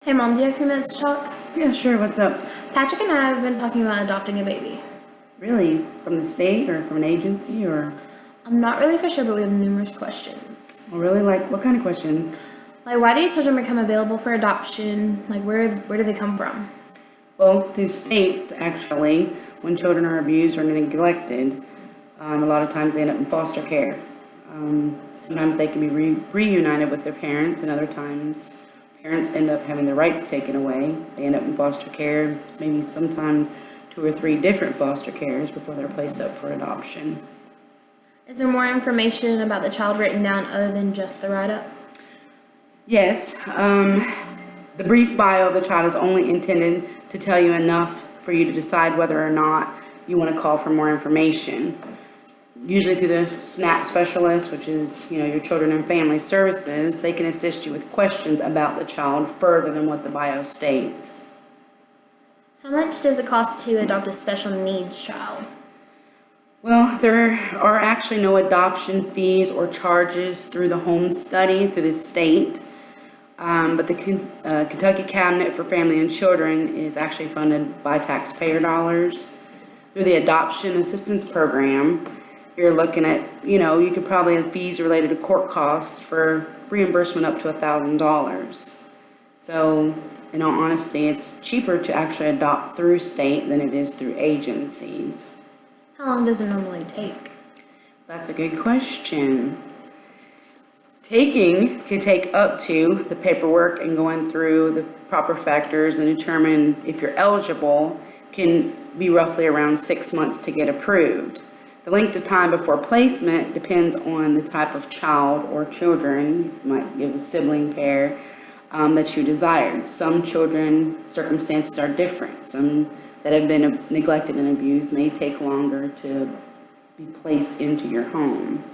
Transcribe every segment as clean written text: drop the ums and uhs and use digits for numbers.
Hey Mom, do you have a few minutes to talk? Yeah, sure. What's up? Patrick and I have been talking about adopting a baby. Really? From the state or from an agency or I'm not really for sure, but we have numerous questions. really like what kind of questions? Like, why do children become available for adoption? Like, where do they come from? Well, through states actually, when children are abused or neglected, a lot of times they end up in foster care. Sometimes they can be reunited with their parents, and other times parents end up having their rights taken away. They end up in foster care, maybe sometimes 2 or 3 different foster cares before they're placed up for adoption. Is there more information about the child written down other than just the write-up? Yes, the brief bio of the child is only intended to tell you enough for you to decide whether or not you want to call for more information. Usually through the SNAP specialist, which is, your Children and Family Services, they can assist you with questions about the child further than what the bio states. How much does it cost to adopt a special needs child? Well, there are actually no adoption fees or charges through the home study through the state. But the Kentucky Cabinet for Family and Children is actually funded by taxpayer dollars. Through the Adoption Assistance Program, you're looking at, you could probably have fees related to court costs for reimbursement up to $1,000. So, in all honesty, it's cheaper to actually adopt through state than it is through agencies. How long does it normally take? That's a good question. Taking can take up to the paperwork and going through the proper factors and determine if you're eligible can be roughly around 6 months to get approved. The length of time before placement depends on the type of child or children, you might give a sibling pair, that you desire. Some children, circumstances are different. Some that have been neglected and abused may take longer to be placed into your home.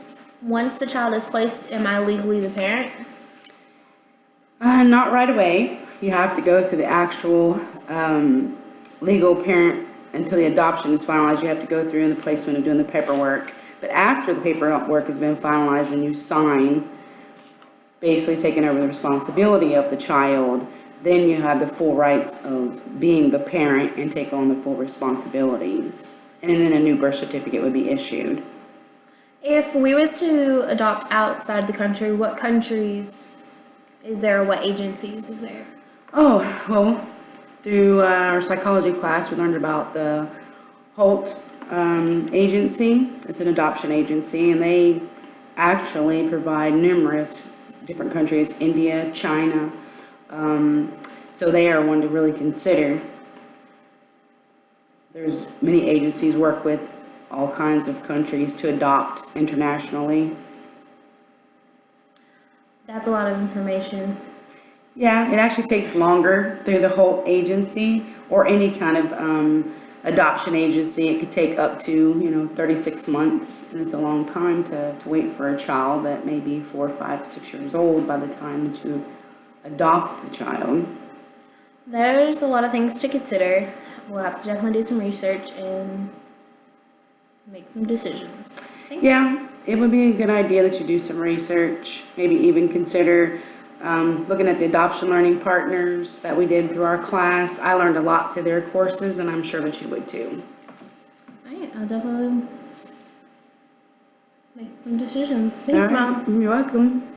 Once the child is placed, am I legally the parent? Not right away. You have to go through the actual legal parent until the adoption is finalized. You have to go through in the placement of doing the paperwork. But after the paperwork has been finalized and you sign, basically taking over the responsibility of the child, then you have the full rights of being the parent and take on the full responsibilities. And then a new birth certificate would be issued. If we was to adopt outside the country, what countries is there or what agencies is there? Oh, well, through our psychology class, we learned about the Holt agency. It's an adoption agency, and they actually provide numerous different countries, India, China. So they are one to really consider. There's many agencies work with all kinds of countries to adopt internationally. That's a lot of information. Yeah, it actually takes longer through the whole agency or any kind of adoption agency. It could take up to 36 months, and it's a long time to wait for a child that may be 4, 5, 6 years old by the time that you adopt the child. There's a lot of things to consider. We'll have to definitely do some research and make some decisions. Yeah, it would be a good idea that you do some research, maybe even consider looking at the adoption learning partners that we did through our class. I learned a lot through their courses, and I'm sure that you would too. All right, I'll definitely make some decisions. Thanks, All right, Mom. you're welcome.